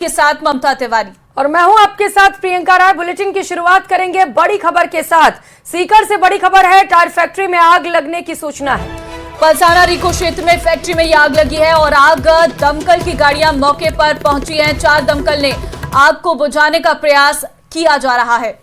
के साथ ममता तिवारी और मैं हूं आपके साथ प्रियंका राय। बुलेटिन की शुरुआत करेंगे बड़ी खबर के साथ। सीकर से बड़ी खबर है, टायर फैक्ट्री में आग लगने की सूचना है। पलसाना रिको क्षेत्र में फैक्ट्री में ये आग लगी है और आग दमकल की गाड़ियां मौके पर पहुंची हैं। 4 दमकल ने आग को बुझाने का प्रयास किया जा रहा है।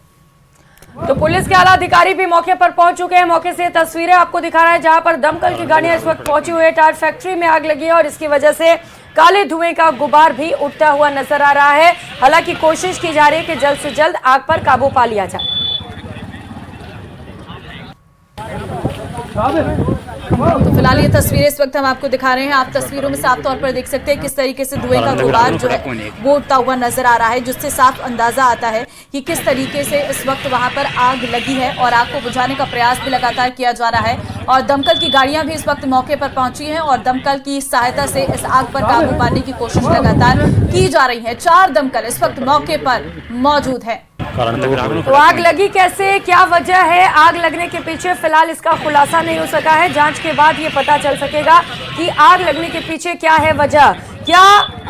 तो पुलिस के आला अधिकारी भी मौके पर पहुंच चुके हैं। मौके से तस्वीरें आपको दिखा रहा है जहां पर दमकल की गाड़ियां इस वक्त पहुंची हुई है। टायर फैक्ट्री में आग लगी है और इसकी वजह से काले धुएं का गुबार भी उठता हुआ नजर आ रहा है। हालांकि कोशिश की जा रही है कि जल्द से जल्द आग पर काबू पा लिया जाए। तो फिलहाल ये तस्वीरें इस वक्त हम आपको दिखा रहे हैं। आप तस्वीरों में साफ तौर पर देख सकते हैं किस तरीके से धुएं का गुबार जो है वो उठता हुआ नजर आ रहा है, जिससे साफ अंदाजा आता है कि किस तरीके से इस वक्त वहां पर आग लगी है और आग को बुझाने का प्रयास भी लगातार किया जा रहा है। और दमकल की गाड़ियां भी इस वक्त मौके पर पहुंची हैं और दमकल की सहायता से इस आग पर काबू पाने की कोशिश लगातार की जा रही है। 4 दमकल इस वक्त मौके पर मौजूद है। तो आग लगी कैसे, क्या वजह है आग लगने के पीछे, फिलहाल इसका खुलासा नहीं हो सका है। जांच के बाद ये पता चल सकेगा कि आग लगने के पीछे क्या है वजह। क्या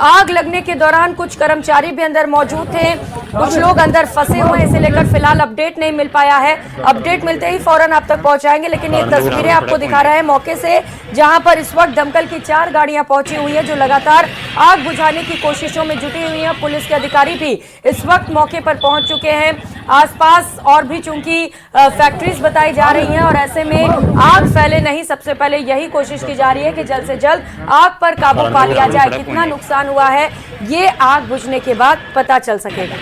आग लगने के दौरान कुछ कर्मचारी भी अंदर मौजूद थे, कुछ लोग अंदर फंसे हुए हैं, इसे लेकर फिलहाल अपडेट नहीं मिल पाया है। अपडेट मिलते ही फौरन आप तक पहुंचाएंगे। लेकिन ये तस्वीरें आपको दिखा रहा है मौके से, जहां पर इस वक्त दमकल की 4 गाड़ियां पहुंची हुई है जो लगातार आग बुझाने की कोशिशों में जुटी हुई हैं। पुलिस के अधिकारी भी इस वक्त मौके पर पहुंच चुके हैं। आसपास और भी चूंकि फैक्ट्रीज बताई जा रही हैं और ऐसे में आग फैले नहीं, सबसे पहले यही कोशिश की जा रही है कि जल्द से जल्द आग पर काबू पा लिया जाए। कितना नुकसान हुआ है ये आग बुझने के बाद पता चल सकेगा।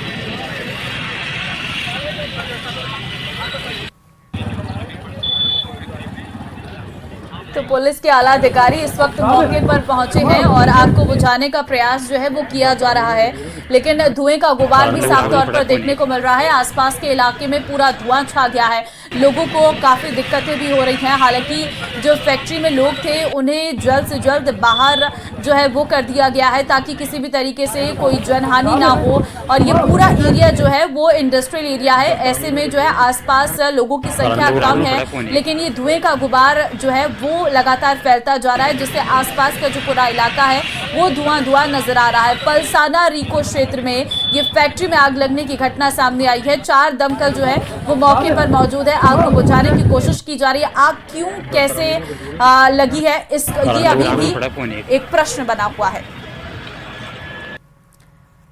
तो पुलिस के आला अधिकारी इस वक्त मौके पर पहुंचे हैं और आग को बुझाने का प्रयास जो है वो किया जा रहा है। लेकिन धुएं का गुबार भी साफ तौर पर देखने को मिल रहा है। आसपास के इलाके में पूरा धुआं छा गया है, लोगों को काफी दिक्कतें भी हो रही हैं। हालांकि जो फैक्ट्री में लोग थे उन्हें जल्द से जल्द बाहर जो है वो कर दिया गया है ताकि किसी भी तरीके से कोई जनहानि ना हो। और ये पूरा एरिया जो है वो इंडस्ट्रियल एरिया है, ऐसे में जो है आसपास लोगों की संख्या कम है, लेकिन ये धुएं का गुबार जो है वो लगातार फैलता जा रहा है, जिससे आसपास का जो पूरा इलाका है वो धुआं नजर आ रहा है। पलसाना रिको क्षेत्र में ये फैक्ट्री में आग लगने की घटना सामने आई है। 4 दमकल जो है वो मौके पर मौजूद है, आग को बुझाने की कोशिश की जा रही है। आग क्यों कैसे लगी है ये अभी भी एक प्रश्न बना हुआ है।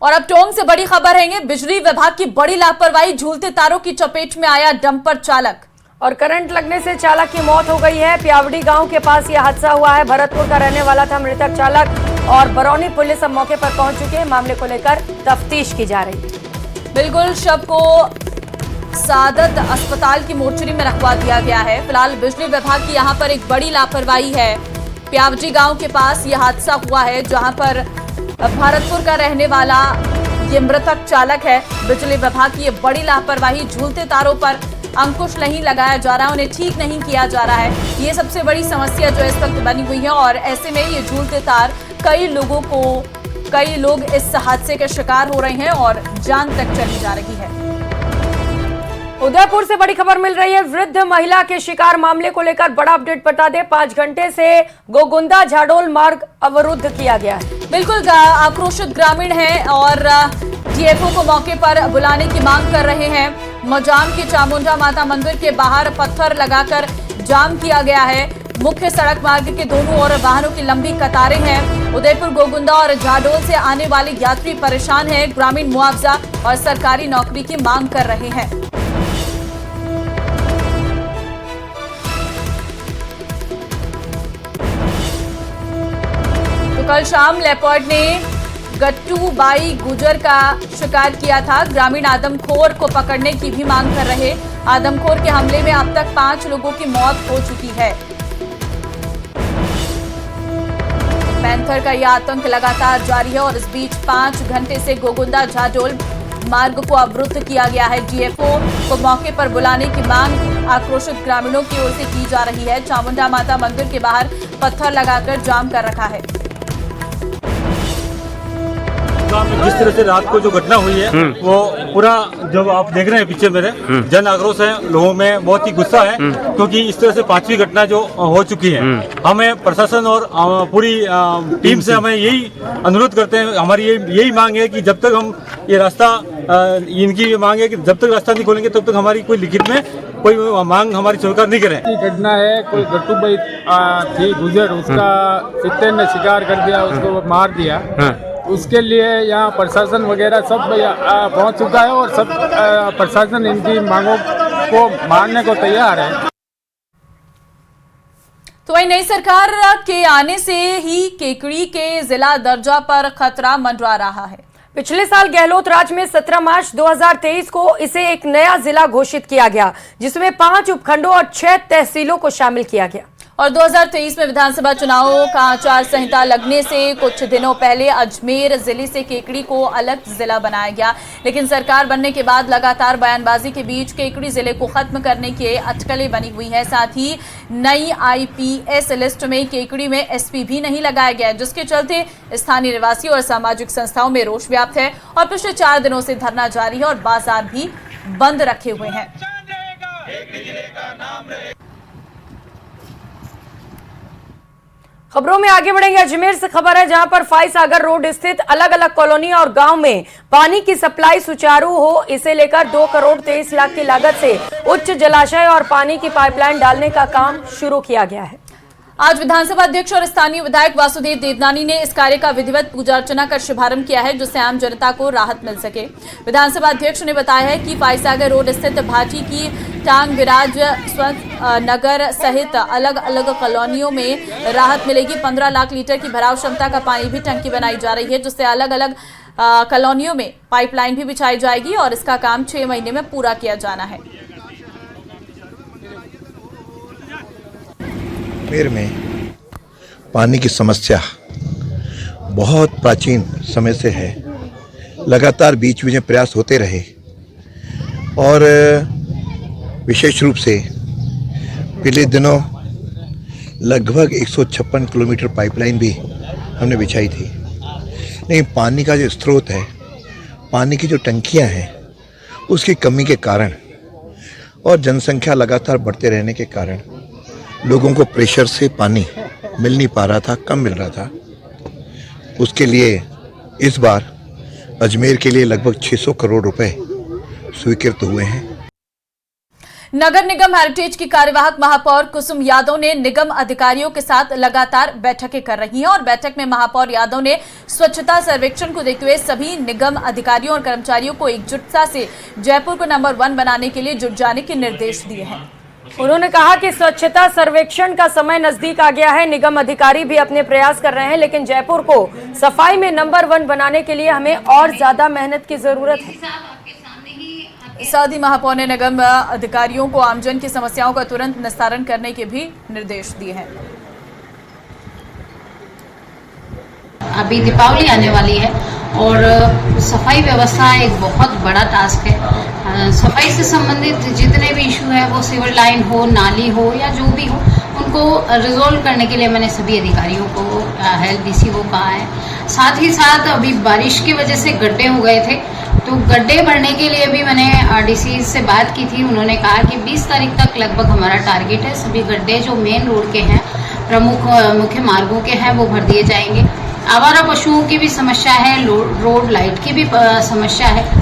और अब टोंक से बड़ी खबर है, बिजली विभाग की बड़ी लापरवाही, झूलते तारों की चपेट में आया डंपर चालक और करंट लगने से चालक की मौत हो गई है। प्यावड़ी गांव के पास यह हादसा हुआ है। भरतपुर का रहने वाला था मृतक चालक और बरौनी पुलिस अब मौके पर पहुंच चुकी है। मामले को लेकर तफ्तीश की जा रही है। बिल्कुल, शव को सादत अस्पताल की मोर्चरी में रखवा दिया गया है। फिलहाल बिजली विभाग की यहाँ पर एक बड़ी लापरवाही है। प्यावड़ी गांव के पास यह हादसा हुआ है जहां पर भरतपुर का रहने वाला ये मृतक चालक है। बिजली विभाग की ये बड़ी लापरवाही, झूलते तारों पर अंकुश नहीं लगाया जा रहा है, उन्हें ठीक नहीं किया जा रहा है। ये सबसे बड़ी समस्या जो इस वक्त बनी हुई है और ऐसे में ये झूलते तार कई लोग इस हादसे के शिकार हो रहे हैं और जान तक चली जा रही है। उदयपुर से बड़ी खबर मिल रही है। वृद्ध महिला के शिकार मामले को लेकर बड़ा अपडेट बता दे। 5 घंटे से गोगुंदा झाडोल मार्ग अवरुद्ध किया गया है। बिल्कुल, आक्रोशित ग्रामीण हैं और डीएफओ को मौके पर बुलाने की मांग कर रहे हैं। मजाम के चामुंडा माता मंदिर के बाहर पत्थर लगाकर जाम किया गया है। मुख्य सड़क मार्ग के दोनों ओर वाहनों की लंबी कतारें हैं। उदयपुर, गोगुंदा और झाडोल से आने वाले यात्री परेशान हैं। ग्रामीण मुआवजा और सरकारी नौकरी की मांग कर रहे हैं। तो कल शाम लेपर्ड ने गट्टू बाई गुजर का शिकार किया था। ग्रामीण आदमखोर को पकड़ने की भी मांग कर रहे। आदमखोर के हमले में अब तक 5 लोगों की मौत हो चुकी है। पैंथर का यह आतंक लगातार जारी है और इस बीच 5 घंटे से गोगुंदा झाडोल मार्ग को अवरुद्ध किया गया है। डीएफओ को मौके पर बुलाने की मांग आक्रोशित ग्रामीणों की ओर से की जा रही है। चामुंडा माता मंदिर के बाहर पत्थर लगाकर जाम कर रखा है। गांव में जिस तरह से रात को जो घटना हुई है वो पूरा जब आप देख रहे हैं पीछे मेरे जन आक्रोश है, लोगों में बहुत ही गुस्सा है क्योंकि इस तरह से 5वीं घटना जो हो चुकी है। हमें प्रशासन और पूरी टीम से हमें यही अनुरोध करते हैं, हमारी यही मांग है कि जब तक हम ये रास्ता इनकी मांग है कि जब तक रास्ता नहीं खोलेंगे तब तक हमारी कोई लिखित में कोई मांग हमारी सरकार नहीं करे। घटना है, कोई गट्टू भाई थी गुजर, उसका कुत्ते ने शिकार कर दिया, उसको मार दिया। उसके लिए यहाँ प्रशासन वगैरह सब पहुँच चुका है और सब प्रशासन इनकी मांगों को मानने को तैयार है। तो वही नई सरकार के आने से ही केकड़ी के जिला दर्जा पर खतरा मंडरा रहा है। पिछले साल गहलोत राज में 17 मार्च 2023 को इसे एक नया जिला घोषित किया गया, जिसमें 5 उपखंडों और 6 तहसीलों को शामिल किया गया। और 2023 में विधानसभा चुनावों का आचार संहिता लगने से कुछ दिनों पहले अजमेर जिले से केकड़ी को अलग जिला बनाया गया, लेकिन सरकार बनने के बाद लगातार बयानबाजी के बीच केकड़ी जिले को खत्म करने की अटकलें बनी हुई है। साथ ही नई आईपीएस लिस्ट में केकड़ी में एसपी भी नहीं लगाया गया, जिसके चलते स्थानीय निवासी और सामाजिक संस्थाओं में रोष व्याप्त है और पिछले 4 दिनों से धरना जारी है और बाजार भी बंद रखे हुए हैं। खबरों में आगे बढ़ेंगे। अजमेर से खबर है, जहां पर फाईसागर रोड स्थित अलग अलग कॉलोनी और गांव में पानी की सप्लाई सुचारू हो, इसे लेकर 2 करोड़ 23 लाख की लागत से उच्च जलाशय और पानी की पाइपलाइन डालने का काम शुरू किया गया है। आज विधानसभा अध्यक्ष और स्थानीय विधायक वासुदेव देवनानी ने इस कार्य का विधिवत पूजा अर्चना कर शुभारंभ किया है, जिससे आम जनता को राहत मिल सके। विधानसभा अध्यक्ष ने बताया है कि फाईसागर रोड स्थित भाटी की टांग विराज नगर सहित अलग अलग कॉलोनियों में राहत मिलेगी। 15 लाख लीटर की भराव क्षमता का पानी भी टंकी बनाई जा रही है, जिससे अलग अलग कॉलोनियों में पाइपलाइन भी बिछाई जाएगी और इसका काम 6 महीने में पूरा किया जाना है। अजमेर में पानी की समस्या बहुत प्राचीन समय से है। लगातार बीच बीच में प्रयास होते रहे और विशेष रूप से पिछले दिनों लगभग 156 किलोमीटर पाइपलाइन भी हमने बिछाई थी। लेकिन पानी का जो स्रोत है, पानी की जो टंकियां हैं, उसकी कमी के कारण और जनसंख्या लगातार बढ़ते रहने के कारण लोगों को प्रेशर से पानी मिल नहीं पा रहा था, कम मिल रहा था। उसके लिए इस बार अजमेर के लिए लगभग 600 करोड़ रुपए स्वीकृत हुए हैं। नगर निगम हेरिटेज की कार्यवाहक महापौर कुसुम यादव ने निगम अधिकारियों के साथ लगातार बैठकें कर रही हैं और बैठक में महापौर यादव ने स्वच्छता सर्वेक्षण को देखते हुए सभी निगम अधिकारियों और कर्मचारियों को एकजुटता से जयपुर को नंबर 1 बनाने के लिए जुट जाने के निर्देश दिए हैं। उन्होंने कहा कि स्वच्छता सर्वेक्षण का समय नजदीक आ गया है। निगम अधिकारी भी अपने प्रयास कर रहे हैं, लेकिन जयपुर को सफाई में नंबर 1 बनाने के लिए हमें और ज्यादा मेहनत की जरूरत है। साथ ही महापौर ने निगम अधिकारियों को आमजन की समस्याओं का तुरंत निस्तारण करने के भी निर्देश दिए हैं। अभी दीपावली आने वाली है और सफाई व्यवस्था एक बहुत बड़ा टास्क है। सफाई से संबंधित जितने भी इशू है, वो सिविल लाइन हो, नाली हो या जो भी हो, उनको रिजोल्व करने के लिए मैंने सभी अधिकारियों को हेल्थ डीसी को कहा है। साथ ही साथ अभी बारिश की वजह से गड्ढे हो गए थे, तो गड्ढे भरने के लिए भी मैंने डीसी से बात की थी। उन्होंने कहा कि 20 तारीख तक लगभग हमारा टारगेट है। सभी गड्ढे जो मेन रोड के हैं, प्रमुख मुख्य मार्गों के हैं, वो भर दिए जाएंगे। आवारा पशुओं की भी समस्या है, रोड लाइट की भी समस्या है,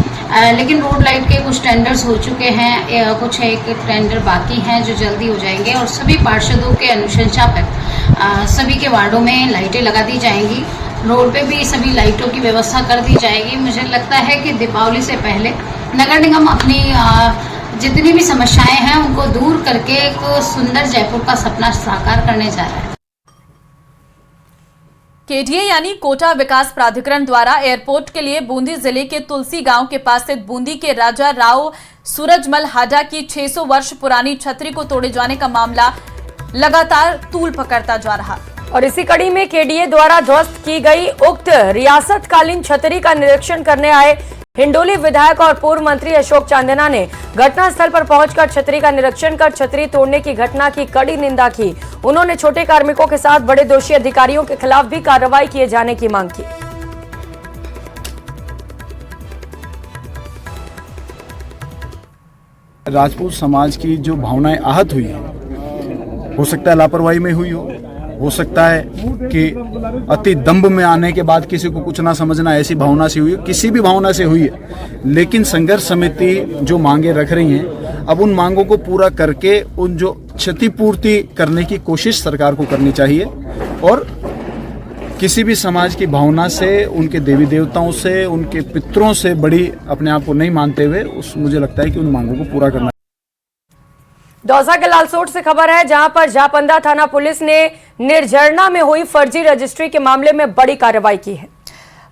लेकिन रोड लाइट के कुछ टेंडर्स हो चुके हैं, कुछ एक टेंडर बाकी हैं जो जल्दी हो जाएंगे और सभी पार्षदों के अनुशंसा पर सभी के वार्डों में लाइटें लगा दी जाएंगी। रोड पे भी सभी लाइटों की व्यवस्था कर दी जाएगी। मुझे लगता है कि दीपावली से पहले नगर निगम अपनी जितनी भी समस्याएं हैं उनको दूर करके एक सुंदर जयपुर का सपना साकार करने जा रहा है। केडीए यानी कोटा विकास प्राधिकरण द्वारा एयरपोर्ट के लिए बूंदी जिले के तुलसी गांव के पास स्थित बूंदी के राजा राव सूरजमल हाडा की 600 वर्ष पुरानी छतरी को तोड़े जाने का मामला लगातार तूल पकड़ता जा रहा। और इसी कड़ी में केडीए द्वारा ध्वस्त की गई उक्त रियासतकालीन छतरी का निरीक्षण करने आए हिंडोली विधायक और पूर्व मंत्री अशोक चांदना ने घटनास्थल पर पहुंचकर छतरी का निरीक्षण कर छतरी तोड़ने की घटना की कड़ी निंदा की। उन्होंने छोटे कार्मिकों के साथ बड़े दोषी अधिकारियों के खिलाफ भी कार्रवाई किए जाने की मांग की। राजपूत समाज की जो भावनाएं आहत हुई हैं, हो सकता है लापरवाही में हुई हो सकता है कि अति दंभ में आने के बाद किसी को कुछ ना समझना, ऐसी भावना से हुई, किसी भी भावना से हुई है। लेकिन संघर्ष समिति जो मांगे रख रही हैं, अब उन मांगों को पूरा करके उन जो क्षतिपूर्ति करने की कोशिश सरकार को करनी चाहिए और किसी भी समाज की भावना से, उनके देवी देवताओं से, उनके पितरों से बड़ी अपने आप को नहीं मानते हुए मुझे लगता है कि उन मांगों को पूरा करना। दौसा के लालसोट से खबर है, जहां पर जापंदा थाना पुलिस ने निर्जरना में हुई फर्जी रजिस्ट्री के मामले में बड़ी कार्रवाई की है।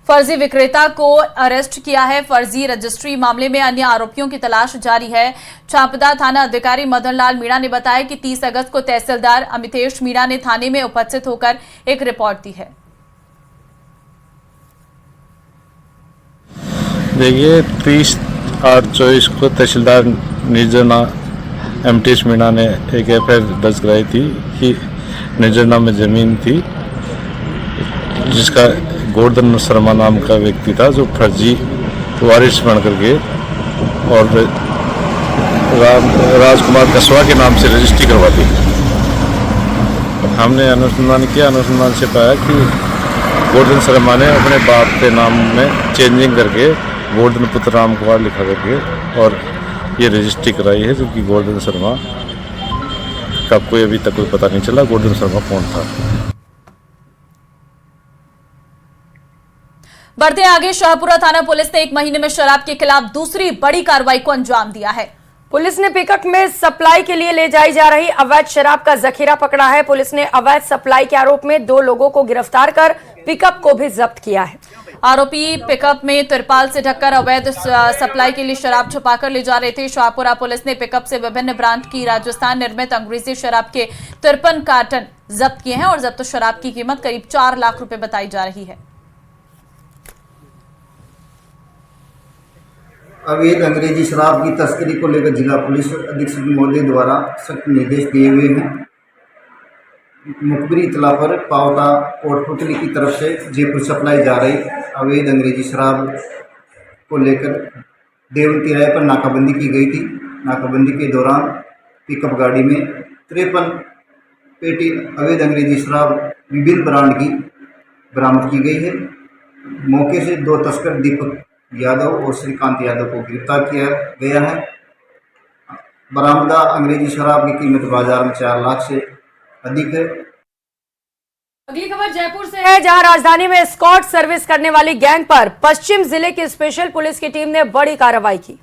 फर्जी विक्रेता को अरेस्ट किया है। फर्जी रजिस्ट्री मामले में अन्य आरोपियों की तलाश जारी है। चापदा थाना अधिकारी मदन लाल मीणा ने बताया कि 30 अगस्त को तहसीलदार अमितेश मीणा ने थाने में उपस्थित होकर एक रिपोर्ट दी है। देखिए, 30/24 को तहसीलदार निर्जना अमितेश मीणा ने एक एफआईआर दर्ज कराई थी कि निर्जना में ज़मीन थी जिसका गोवर्धन शर्मा नाम का व्यक्ति था, जो फर्जी वारिस बन करके और राजकुमार कसवा के नाम से रजिस्ट्री करवाती। हमने अनुसंधान किया, अनुसंधान से पाया कि गोवर्धन शर्मा ने अपने बाप के नाम में चेंजिंग करके गोवर्धन पुत्र राम कुमार लिखा करके और ये रजिस्ट्री कराई है, जबकि गोवर्धन शर्मा का कोई अभी तक कोई पता नहीं चला गोवर्धन शर्मा कौन था। बढ़ते आगे, शाहपुरा थाना पुलिस ने 1 महीने में शराब के खिलाफ दूसरी बड़ी कार्रवाई को अंजाम दिया है। पुलिस ने पिकअप में सप्लाई के लिए ले जाई जा रही अवैध शराब का जखीरा पकड़ा है। पुलिस ने अवैध सप्लाई के आरोप में 2 लोगों को गिरफ्तार कर पिकअप को भी जब्त किया है। आरोपी पिकअप में तिरपाल से ढककर अवैध सप्लाई के लिए शराब छुपाकर ले जा रहे थे। शाहपुरा पुलिस ने पिकअप से विभिन्न ब्रांड की राजस्थान निर्मित अंग्रेजी शराब के 53 कार्टन जब्त किए हैं और जब्त शराब की कीमत करीब 4 लाख रुपए बताई जा रही है। अवैध अंग्रेजी शराब की तस्करी को लेकर जिला पुलिस अधीक्षक महोदय द्वारा सख्त निर्देश दिए हुए हैं। मुखबिरी इतला पर पावटा कोटपुतली की तरफ से जयपुर सप्लाई जा रही अवैध अंग्रेजी शराब को लेकर देवंती राय पर नाकाबंदी की गई थी। नाकाबंदी के दौरान पिकअप गाड़ी में 53 पेटी अवैध अंग्रेजी शराब विभिन्न ब्रांड की बरामद की गई है। मौके से 2 तस्कर दीपक यादव और श्रीकांत यादव को गिरफ्तार किया गया है। बरामदा अंग्रेजी शराब की कीमत बाजार में 4 लाख से अधिक है। अगली खबर जयपुर से है, जहां राजधानी में एस्कॉर्ट सर्विस करने वाली गैंग पर पश्चिम जिले की स्पेशल पुलिस की टीम ने बड़ी कार्रवाई की।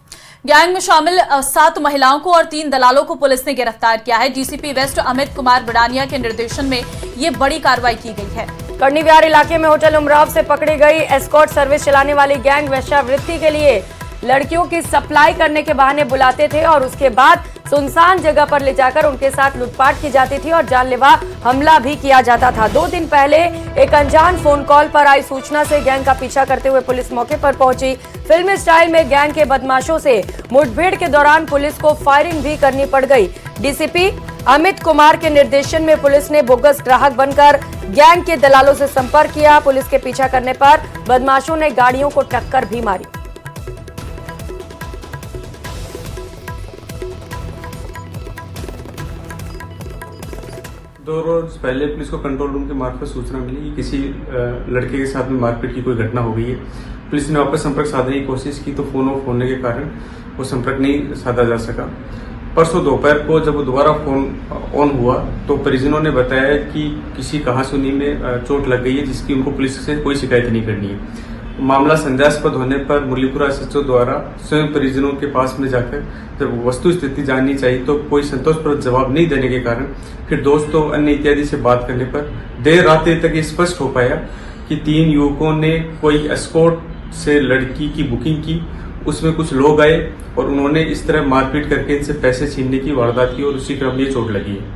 गैंग में शामिल 7 महिलाओं को और 3 दलालों को पुलिस ने गिरफ्तार किया है। डीसीपी वेस्ट अमित कुमार बिडानिया के निर्देशन में ये बड़ी कार्रवाई की गई है। करनी विहार इलाके में होटल उमराव से पकड़ी गई एस्कॉर्ट सर्विस चलाने वाली गैंग वेश्यावृत्ति के लिए लड़कियों की सप्लाई करने के बहाने बुलाते थे और उसके बाद सुनसान जगह पर ले जाकर उनके साथ लूटपाट की जाती थी और जानलेवा हमला भी किया जाता था। 2 दिन पहले एक अनजान फोन कॉल पर आई सूचना से गैंग का पीछा करते हुए पुलिस मौके पर पहुंची। फिल्मी स्टाइल में गैंग के बदमाशों से मुठभेड़ के दौरान पुलिस को फायरिंग भी करनी पड़ गई। डीसीपी अमित कुमार के निर्देशन में पुलिस ने बोगस ग्राहक बनकर गैंग के दलालों से संपर्क किया। पुलिस के पीछा करने पर बदमाशों ने गाड़ियों को टक्कर भी मारी। दो रोज पहले पुलिस को कंट्रोल रूम के मार्फत सूचना मिली कि किसी लड़के के साथ में मारपीट की कोई घटना हो गई है। पुलिस ने वापस संपर्क साधने की कोशिश की तो फोन ऑफ होने के कारण वो संपर्क नहीं साधा जा सका। परसों दोपहर को जब दोबारा फोन ऑन हुआ तो परिजनों ने बताया कि किसी कहासुनी में चोट लग गई है, जिसकी उनको पुलिस से कोई शिकायत नहीं करनी है। मामला संदेहास्पद होने पर मुरलीपुरा एसएचओ द्वारा स्वयं परिजनों के पास में जाकर जब वस्तु स्थिति जाननी चाहिए तो कोई संतोषप्रद जवाब नहीं देने के कारण फिर दोस्तों अन्य इत्यादि से बात करने पर देर रात तक ये स्पष्ट हो पाया कि 3 युवकों ने कोई एस्कॉर्ट से लड़की की बुकिंग की। उसमें कुछ लोग आए और उन्होंने इस तरह मारपीट करके इनसे पैसे छीनने की वारदात की और उसी क्रम में ये चोट लगी है।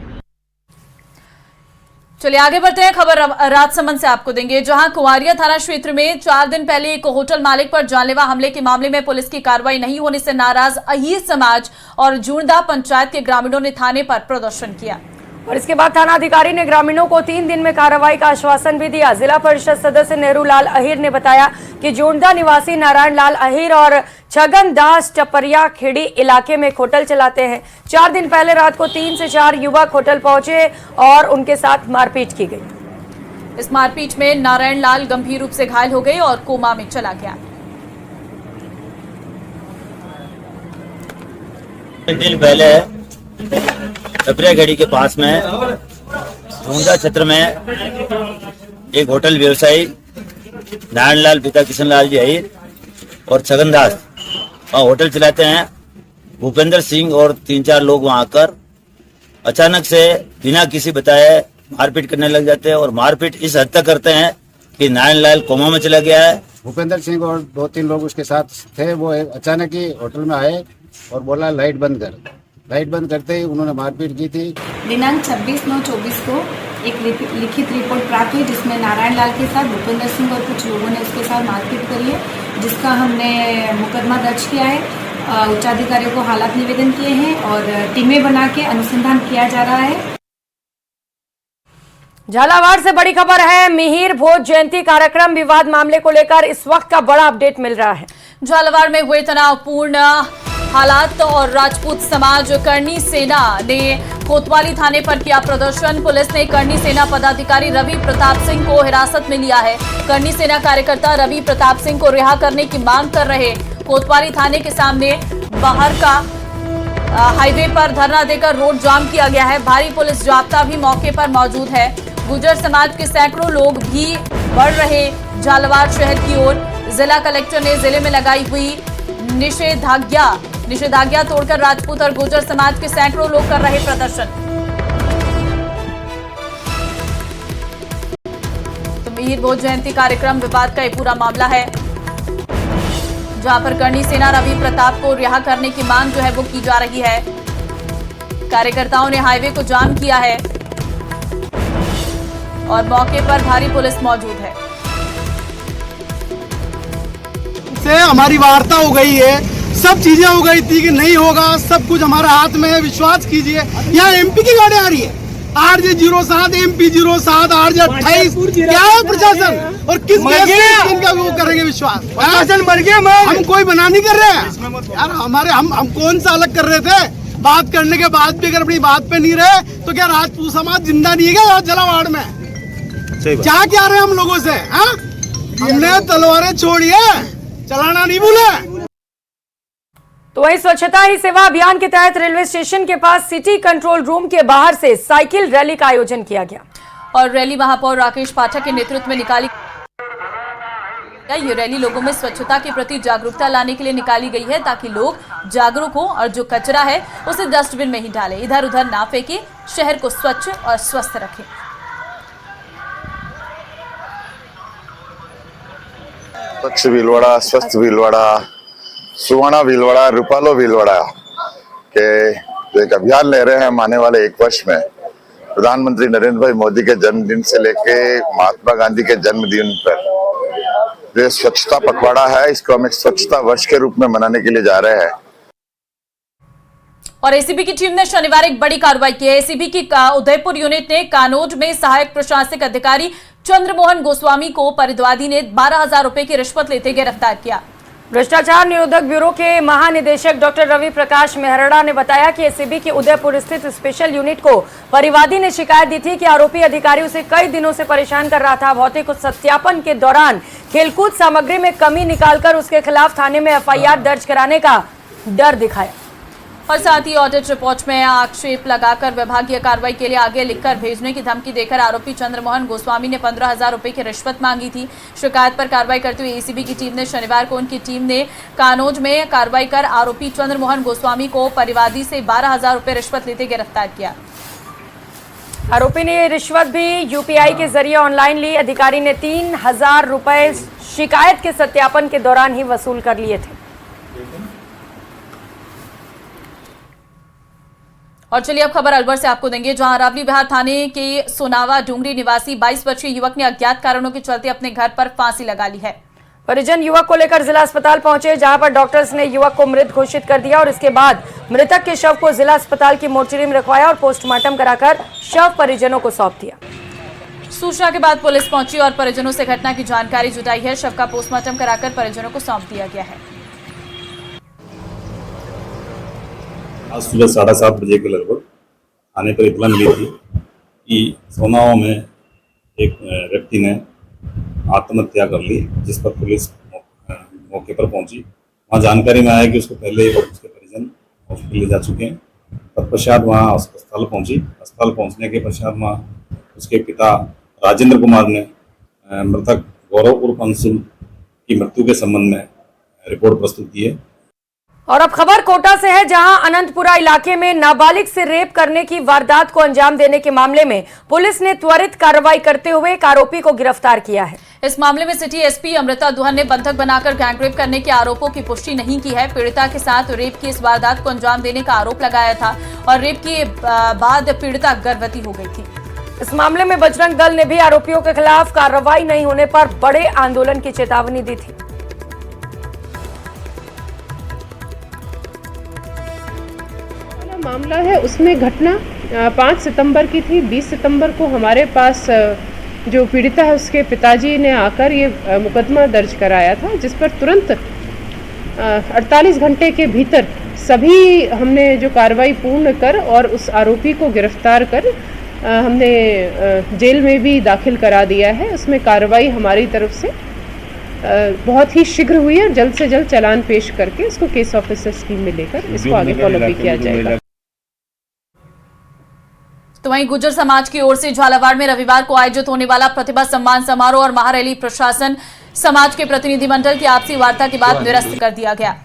चलिए आगे बढ़ते हैं। खबर राजसमंद से आपको देंगे, जहां कुंवारिया थाना क्षेत्र में 4 दिन पहले एक होटल मालिक पर जानलेवा हमले के मामले में पुलिस की कार्रवाई नहीं होने से नाराज अहीर समाज और जूणदा पंचायत के ग्रामीणों ने थाने पर प्रदर्शन किया। और इसके बाद थाना अधिकारी ने ग्रामीणों को 3 दिन में कार्रवाई का आश्वासन भी दिया। जिला परिषद सदस्य नेहरू लाल अहिर ने बताया कि जोंडा निवासी नारायण लाल अहिर और छगन दास टपरिया खेड़ी इलाके में होटल चलाते हैं। 4 दिन पहले रात को 3 से 4 युवक होटल पहुंचे और उनके साथ मारपीट की गई। इस मारपीट में नारायण लाल गंभीर रूप से घायल हो गए और कोमा में चला गया। एक दिन पहले टपरिया खेड़ी के पास में जोंडा क्षेत्र में एक होटल व्यवसायी नारायण लाल पिता किशन लाल जी अहिर और छगन दास होटल चलाते हैं। भूपेंद्र सिंह और 3-4 लोग वहां आकर अचानक से बिना किसी बताए मारपीट करने लग जाते हैं और मारपीट इस हद तक करते हैं कि नारायण लाल कोमा में चला गया है। भूपेंद्र सिंह और 2-3 लोग उसके साथ थे। वो अचानक ही होटल में आए और बोला लाइट बंद कर। लाइट बंद करते ही उन्होंने मारपीट की थी। दिनांक 26/9/24 को एक लिखित रिपोर्ट प्राप्त हुई जिसमें नारायण लाल के साथ भूपेंद्र सिंह और कुछ लोगों ने उसके साथ मारपीट करी है, जिसका हमने मुकदमा दर्ज किया है। उच्चाधिकारियों को हालात निवेदन किए हैं और टीमें बना के अनुसंधान किया जा रहा है। झालावाड़ से बड़ी खबर है। मिहिर भोज जयंती कार्यक्रम विवाद मामले को लेकर इस वक्त का बड़ा अपडेट मिल रहा है। झालावाड़ में हुए तनावपूर्ण हालात और राजपूत समाज करनी सेना ने कोतवाली थाने पर किया प्रदर्शन। पुलिस ने करनी सेना पदाधिकारी रवि प्रताप सिंह को हिरासत में लिया है। करनी सेना कार्यकर्ता रवि प्रताप सिंह को रिहा करने की मांग कर रहे। कोतवाली थाने के सामने बाहर का हाईवे पर धरना देकर रोड जाम किया गया है। भारी पुलिस जाब्ता भी मौके पर मौजूद है। गुर्जर समाज के सैकड़ों लोग भी बढ़ रहे झालावाड़ शहर की ओर। जिला कलेक्टर ने जिले में लगाई हुई निषेधाज्ञा तोड़कर राजपूत और गुर्जर समाज के सैकड़ों लोग कर रहे प्रदर्शन। तो मिहिर भोज जयंती कार्यक्रम विवाद का ये पूरा मामला है, जहां पर करनी सेना रवि प्रताप को रिहा करने की मांग जो है वो की जा रही है। कार्यकर्ताओं ने हाईवे को जाम किया है और मौके पर भारी पुलिस मौजूद है। से हमारी वार्ता हो गई है, सब चीजें हो गई थी कि नहीं होगा, सब कुछ हमारे हाथ में है, विश्वास कीजिए। यहाँ एमपी की गाड़ी आ रही है, RJ07 MP 07 RJ28। क्या है प्रशासन और किस इनका वो करेंगे विश्वास? प्रशासन मर गया। हम कोई बना नहीं कर रहे हैं यार। हमारे हम कौन सा अलग कर रहे थे? बात करने के बाद भी अगर अपनी बात पे नहीं रहे तो क्या राजपूत समाज जिंदा नहीं है क्या झालावाड़ में? क्या रहे हम लोगों से? हमने तलवारें छोड़ी है, चलाना नहीं भूले। तो वही स्वच्छता ही सेवा अभियान के तहत रेलवे स्टेशन के पास सिटी कंट्रोल रूम के बाहर से साइकिल रैली का आयोजन किया गया और रैली महापौर राकेश पाठक के नेतृत्व में निकाली। ये रैली लोगों में स्वच्छता के प्रति जागरूकता लाने के लिए निकाली गई है, ताकि लोग जागरूक हों और जो कचरा है उसे डस्टबिन में ही डालें, इधर उधर ना फेंकें, शहर को स्वच्छ और स्वस्थ रखें। स्वच्छ भीलवाड़ा, स्वस्थ भीलवाड़ा, सुवर्णा भीलवाड़ा, रूपालो भीलवाड़ा के एक अभियान ले रहे हैं। हम आने वाले 1 वर्ष में प्रधानमंत्री नरेंद्र भाई मोदी के जन्मदिन से लेके महात्मा गांधी के जन्मदिन पर जो स्वच्छता पखवाड़ा है, इसको हम एक स्वच्छता वर्ष के रूप में मनाने के लिए जा रहे हैं। और एसीबी की टीम ने शनिवार एक बड़ी कार्रवाई की है। एसीबी की उदयपुर यूनिट ने कानोज में सहायक प्रशासनिक अधिकारी चंद्रमोहन गोस्वामी को परिवादी ने 12,000 रुपए की रिश्वत लेते गिरफ्तार किया। भ्रष्टाचार निरोधक ब्यूरो के महानिदेशक डॉक्टर रवि प्रकाश मेहरड़ा ने बताया कि एसीबी की उदयपुर स्थित स्पेशल यूनिट को परिवादी ने शिकायत दी थी कि आरोपी अधिकारी उसे कई दिनों से परेशान कर रहा था। भौतिक सत्यापन के दौरान खेलकूद सामग्री में कमी निकालकर उसके खिलाफ थाने में FIR दर्ज कराने का डर दिखाया और साथ ही ऑडिट रिपोर्ट में आक्षेप लगाकर विभागीय कार्रवाई के लिए आगे लिखकर भेजने की धमकी देकर आरोपी चंद्रमोहन गोस्वामी ने 15,000 रुपए की रिश्वत मांगी थी। शिकायत पर कार्रवाई करते हुए एसीबी की टीम ने शनिवार को उनकी टीम ने कानोज में कार्रवाई कर आरोपी चंद्रमोहन गोस्वामी को परिवादी से 12,000 रुपए रिश्वत लेते गिरफ्तार किया। आरोपी ने रिश्वत भी UPI के जरिए ऑनलाइन ली। अधिकारी ने 3,000 रुपए शिकायत के सत्यापन के दौरान ही वसूल कर लिए थे। और चलिए अब खबर अलवर से आपको देंगे, जहां अरावली विहार थाने के सोनावा डूंगरी निवासी 22 वर्षीय युवक ने अज्ञात कारणों के चलते अपने घर पर फांसी लगा ली है। परिजन युवक को लेकर जिला अस्पताल पहुंचे, जहां पर डॉक्टर्स ने युवक को मृत घोषित कर दिया और इसके बाद मृतक के शव को जिला अस्पताल की मोर्चरी में रखवाया और पोस्टमार्टम कराकर शव परिजनों को सौंप दिया। सूचना के बाद पुलिस पहुंची और परिजनों से घटना की जानकारी जुटाई है। शव का पोस्टमार्टम कराकर परिजनों को सौंप दिया गया है। आज सुबह 7:30 बजे के लगभग थाने पर इत्तला मिली थी कि सोनाओं में एक व्यक्ति ने आत्महत्या कर ली, जिस पर पुलिस मौके पर पहुंची। वहाँ जानकारी में आया कि उसको पहले उसके परिजन हॉस्पिटल ले जा चुके हैं। तत्पश्चात वहाँ अस्पताल पहुंची। अस्पताल पहुंचने के पश्चात वहाँ उसके पिता राजेंद्र कुमार ने मृतक गौरव उर्फ अंशुल की मृत्यु के संबंध में रिपोर्ट प्रस्तुत की है। और अब खबर कोटा से है, जहां अनंतपुरा इलाके में नाबालिग से रेप करने की वारदात को अंजाम देने के मामले में पुलिस ने त्वरित कार्रवाई करते हुए एक आरोपी को गिरफ्तार किया है। इस मामले में सिटी एसपी अमृता दुहन ने बंधक बनाकर गैंगरेप करने के आरोपों की पुष्टि नहीं की है। पीड़िता के साथ रेप की इस वारदात को अंजाम देने का आरोप लगाया था और रेप के बाद पीड़िता गर्भवती हो गई थी। इस मामले में बजरंग दल ने भी आरोपियों के खिलाफ कार्रवाई नहीं होने पर बड़े आंदोलन की चेतावनी दी थी। मामला है उसमें घटना 5 सितंबर की थी। 20 सितंबर को हमारे पास जो पीड़िता है उसके पिताजी ने आकर ये मुकदमा दर्ज कराया था, जिस पर तुरंत 48 घंटे के भीतर सभी हमने जो कार्रवाई पूर्ण कर और उस आरोपी को गिरफ्तार कर हमने जेल में भी दाखिल करा दिया है। उसमें कार्रवाई हमारी तरफ से बहुत ही शीघ्र हुई है और जल्द से जल्द चालान पेश करके इसको केस ऑफिसर स्कीम में लेकर इसको आगे फॉलो भी किया जाएगा। तो वहीं गुर्जर समाज की ओर से झालावाड़ में रविवार को आयोजित होने वाला प्रतिभा सम्मान समारोह और महारैली प्रशासन समाज के प्रतिनिधिमंडल की आपसी वार्ता के बाद निरस्त कर दिया गया।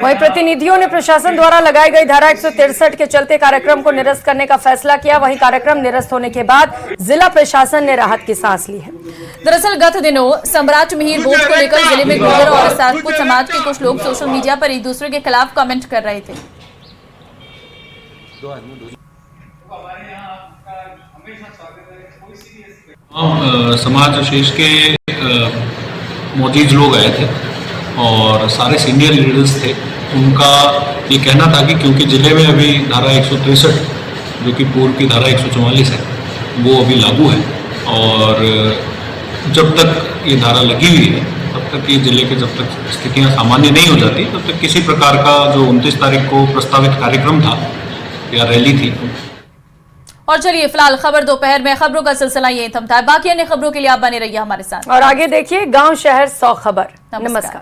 वहीं प्रतिनिधियों ने प्रशासन द्वारा लगाई गई धारा 163 के चलते कार्यक्रम को निरस्त करने का फैसला किया। वहीं कार्यक्रम निरस्त होने के बाद जिला प्रशासन ने राहत की सांस ली है। दरअसल गत दिनों सम्राट मिहिर बोझ को लेकर जिले में गुर्जर और राजपूत समाज के कुछ लोग सोशल मीडिया पर एक दूसरे के खिलाफ कमेंट कर रहे थे। समाज शेष के मोजीज लोग आए थे और सारे सीनियर लीडर्स थे। उनका ये कहना था कि क्योंकि ज़िले में अभी धारा 163 जो कि पूर्व की धारा 144 है वो अभी लागू है और जब तक ये धारा लगी हुई है तब तक ये ज़िले के जब तक स्थितियां सामान्य नहीं हो जाती तब तक किसी प्रकार का जो 29 तारीख को प्रस्तावित कार्यक्रम था या रैली थी। और चलिए फिलहाल खबर दोपहर में खबरों का सिलसिला यही थमता है। बाकी अन्य खबरों के लिए आप बने रहिए हमारे साथ और आगे देखिए गांव शहर 100 खबर। नमस्कार।